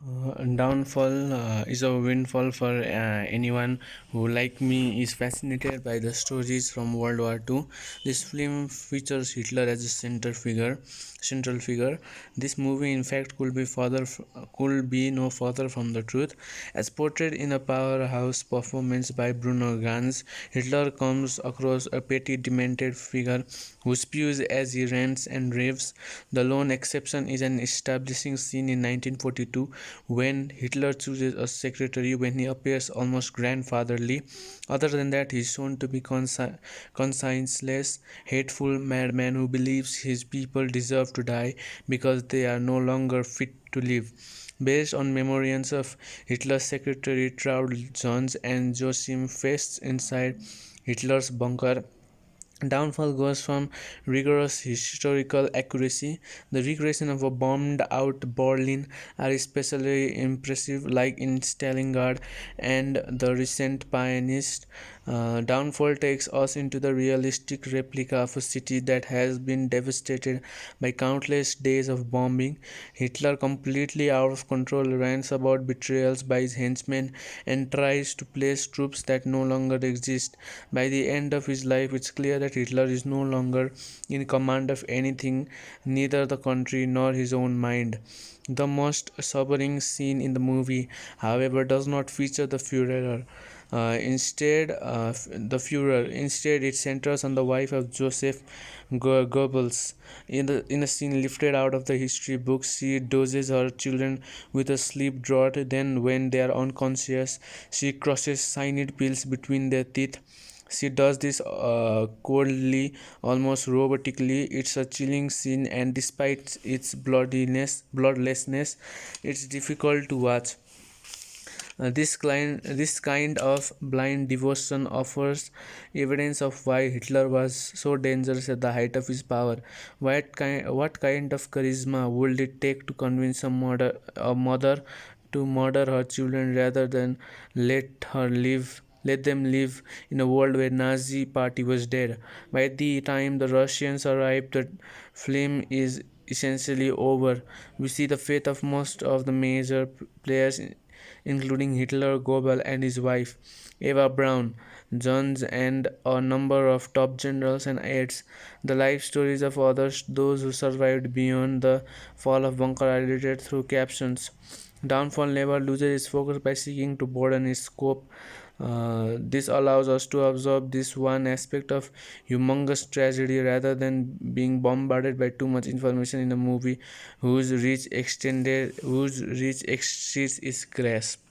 Downfall is a windfall for anyone who, like me, is fascinated by the stories from World War II. This film features Hitler as a central figure. This movie, in fact, could be no further from the truth. As portrayed in a powerhouse performance by Bruno Ganz, Hitler comes across a petty, demented figure who spews as he rants and raves. The lone exception is an establishing scene in 1942 when Hitler chooses a secretary when he appears almost grandfatherly. Other than that, he is shown to be conscienceless, hateful madman who believes his people deserve to die because they are no longer fit to live. Based on memoirs of Hitler's secretary Traud Jones and Joachim Fest inside Hitler's bunker, Downfall goes from rigorous historical accuracy. The recreation of a bombed out Berlin are especially impressive, like in Stalingrad and the recent Pianist. Downfall takes us into the realistic replica of a city that has been devastated by countless days of bombing. Hitler, completely out of control, rants about betrayals by his henchmen and tries to place troops that no longer exist. By the end of his life, it's clear that Hitler is no longer in command of anything, neither the country nor his own mind. The most sobering scene in the movie, however, does not feature the Führer. Instead, it centers on the wife of Joseph Goebbels. In a scene lifted out of the history books, she doses her children with a sleep draught. Then, when they are unconscious, she crushes cyanide pills between their teeth. She does this coldly, almost robotically. It's a chilling scene, and despite its bloodlessness, it's difficult to watch. This kind of blind devotion offers evidence of why Hitler was so dangerous at the height of his power. What kind of charisma would it take to convince a mother to murder her children rather than let them live in a world where Nazi party was dead? By the time the Russians arrived, the film is essentially over. We see the fate of most of the major players, including Hitler, Goebbels and his wife, Eva Braun, Jones, and a number of top generals and aides. The life stories of others, those who survived beyond the fall of bunker, are edited through captions. Downfall never loses its focus by seeking to broaden its scope. This allows us to absorb this one aspect of humongous tragedy rather than being bombarded by too much information in a movie whose reach exceeds its grasp.